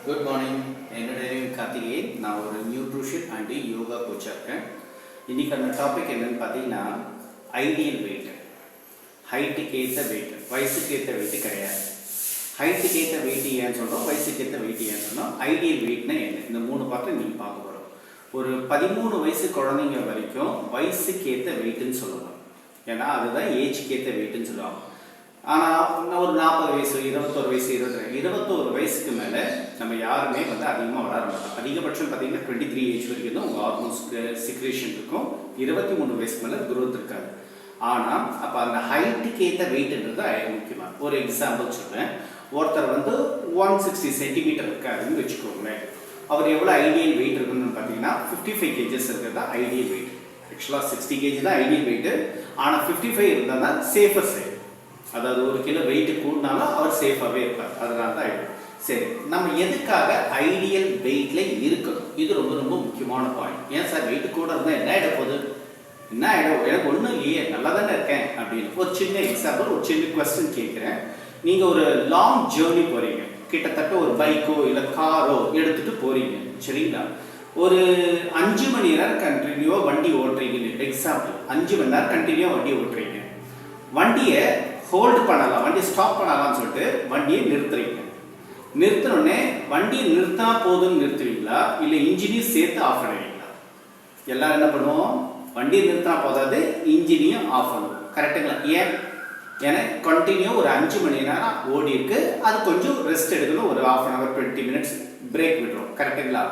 Good morning. என்னோட name Karthikeyan. நான் ஒரு நியூட்ரிஷன் அண்ட் யோகா கோச்சாக இருக்கேன். இன்றைக்கான டாபிக் என்னென்னு பார்த்தீங்கன்னா ஐடியல் வெயிட். ஹைட்டுக்கு ஏற்ற வெயிட், வயசுக்கு ஏற்ற வெயிட்டு கிடையாது. ஹைட்டுக்கு ஏற்ற வெயிட் ஏன்னு சொல்கிறோம், வயசுக்கு ஏற்ற வெயிட் ஏன்னு சொன்னோம், ஐடியல் வெயிட்னா என்ன, இந்த 3 பார்ட்டு நீங்கள் பார்க்க போகிறோம். ஒரு 13 வயசு குழந்தைங்க வரைக்கும் வயசுக்கு ஏற்ற வெயிட்டுன்னு சொல்லலாம். ஏன்னா அதுதான் ஏஜுக்கு ஏற்ற வெயிட்டுன்னு சொல்லுவாங்க. ஆனால் ஒரு 40 வயசு, 21 வயசு, 21 வயசுக்கு மேலே நம்ம யாருமே அதிகமாக வளர மாட்டோம். அதிகபட்சம் பார்த்தீங்கன்னா 23 ஏஜ் வரைக்கும் தான் உங்கள் ஹார்மோன்ஸ் சிக்ரேஷன் இருக்கும். 23 வயசுக்கு மேலே குரோத் இருக்காது. ஆனால் அப்போ அந்த ஹைட்டுக்கு ஏற்ற வெயிட்ன்றது முக்கியமாக. ஒரு எக்ஸாம்பிள் சொல்கிறேன். ஒருத்தர் 160 சென்டிமீட்டர் இருக்காருன்னு வச்சுக்கோங்களேன். அவர் எவ்வளோ ஐடியல் வெயிட் இருக்குன்னு பார்த்தீங்கன்னா 55 கேஜஸ் இருக்கிறது தான் ஐடியல் வெயிட். ஆக்சுவலாக 60 கேஜி தான் ஐடியல் வெயிட்டு. ஆனால் 55 இருந்தால் தான் சேஃபர் சைடு. அதாவது 1 கிலோ வெயிட் கூடினாலும் அவர் சேஃபாகவே இருப்பார். அதனால தான் ஐடியல். சரி, நம்ம எதுக்காக ஐடியல் வெயிட்ல இருக்கணும்? இது ரொம்ப ரொம்ப முக்கியமான பாயிண்ட். ஏன் சார் வெயிட் கூட இருந்தால் என்ன ஆகிட போகுது, என்ன ஆகிடும், எனக்கு ஒன்றும் இல்லையே, நல்லா தானே இருக்கேன் அப்படின்னு. ஒரு சின்ன எக்ஸாம்பிள், ஒரு சின்ன கொஸ்டின் கேட்குறேன். நீங்கள் ஒரு லாங் ஜேர்னி போகிறீங்க, கிட்டத்தட்ட ஒரு பைக்கோ இல்லை காரோ எடுத்துகிட்டு போகிறீங்க, சரிங்களா? ஒரு 5 மணி நேரம் கண்டினியூவாக வண்டி ஓட்டுறீங்கன்னு எக்ஸாம்பிள். 5 மணி நேரம் கண்டினியூவாக வண்டி ஓட்டுறீங்க. வண்டியை ஹோல்டு பண்ணலாம், வண்டியை ஸ்டாப் பண்ணலாம்னு சொல்லிட்டு வண்டியை நிறுத்துறீங்க. நிறுத்தினோடனே வண்டியை நிறுத்தினா போதுன்னு நிறுத்துவீங்களா, இல்லை இன்ஜினையும் சேர்த்து ஆஃப் பண்ணுவீங்களா? எல்லாரும் என்ன பண்ணுவோம், வண்டியை நிறுத்தினா போதாது, இன்ஜினையும் ஆஃப் பண்ணுவோம். கரெக்டுங்களா? ஏன்னா கண்டினியூ ஒரு 5 மணி நேரம் ஓடி இருக்கு, அது கொஞ்சம் ரெஸ்ட் எடுக்கணும். ஒரு 1/2 hour 20 minutes பிரேக் விடுறோம். கரெக்டுங்களா?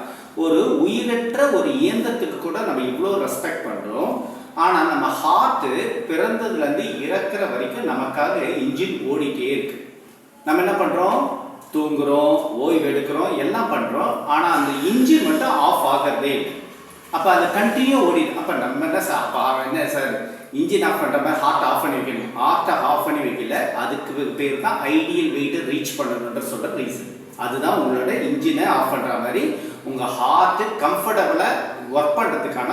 ஒரு உயிரற்ற ஒரு இயந்திரத்துக்கு கூட நம்ம இவ்வளோ ரெஸ்பெக்ட் பண்ணுறோம். ஆனால் நம்ம ஹார்ட்டு பிறந்ததுலேருந்து இறக்குற வரைக்கும் நமக்காக இன்ஜின் ஓடிட்டே இருக்கு. நம்ம என்ன பண்ணுறோம், தூங்குறோம், ஓய்வு எடுக்கிறோம், எல்லாம் பண்ணுறோம். ஆனால் அந்த இன்ஜின் மட்டும் ஆஃப் ஆகிறதே இல்லை. அப்போ அது கண்டினியூ ஓடிடு. அப்போ நம்ம என்ன சார், அப்போ என்ன சார் இன்ஜின் ஆஃப் பண்ணுற மாதிரி ஹார்ட் ஆஃப் பண்ணி வைக்கணும்? ஹார்ட்டை ஆஃப் பண்ணி வைக்கல, அதுக்கு பேர் தான் ஐடியல் வெயிட்டை ரீச் பண்ணணுன்ற சொல்கிற ரீசன். அதுதான் உங்களோட இன்ஜினை ஆஃப் பண்ணுற மாதிரி உங்கள் ஹார்ட்டு கம்ஃபர்டபுளாக ஒர்க் பண்ணுறதுக்கான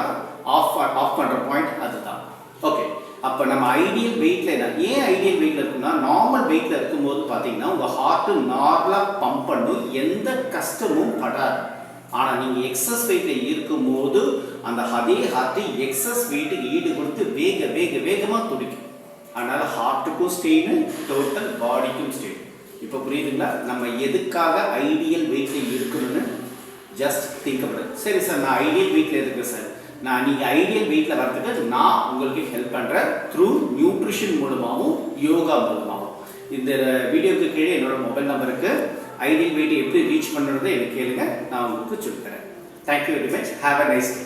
ஆஃப் பண்ணுற பாயிண்ட் அதுதான். ஓகே, அப்போ நம்ம ஐடியல் வெயிட்டில் என்ன, ஏன் ஐடியல் வெயிட்டில் இருக்குன்னா, நார்மல் வெயிட்டில் இருக்கும்போது பார்த்தீங்கன்னா உங்கள் ஹார்ட்டு நார்மலாக பம்ப் பண்ணும், எந்த கஷ்டமும் படாது. ஆனால் நீங்கள் எக்ஸஸ் வெயிட்டில் இருக்கும்போது அந்த அதே ஹார்ட்டு எக்ஸஸ் வெயிட்டுக்கு ஈடு கொடுத்து வேகமாக துடிக்கும். அதனால் ஹார்ட்டுக்கும் ஸ்டெயின், டோட்டல் பாடிக்கும் ஸ்டெயின். இப்போ புரியுதுங்களா நம்ம எதுக்காக ஐடியல் வெயிட்டில் இருக்கணும்னு? ஜஸ்ட் திங்க் பண்ணுறேன். சரி சார், நான் ஐடியல் வெயிட்டில் இருக்கேன் சார், நீங்கள் ஐடியல் வெயிட்டில் வரதுக்கு நான் உங்களுக்கு ஹெல்ப் பண்ணுறேன் த்ரூ நியூட்ரிஷன் மூலமாகவும் யோகா மூலமாகவும். இந்த வீடியோக்கு கீழே என்னோட மொபைல் நம்பருக்கு ஐடியல் வெயிட்டை எப்படி ரீச் பண்ணுறது எனக்கு கேளுங்க, நான் உங்களுக்கு சொல்லித்தரேன். Thank you very much. Have a nice day.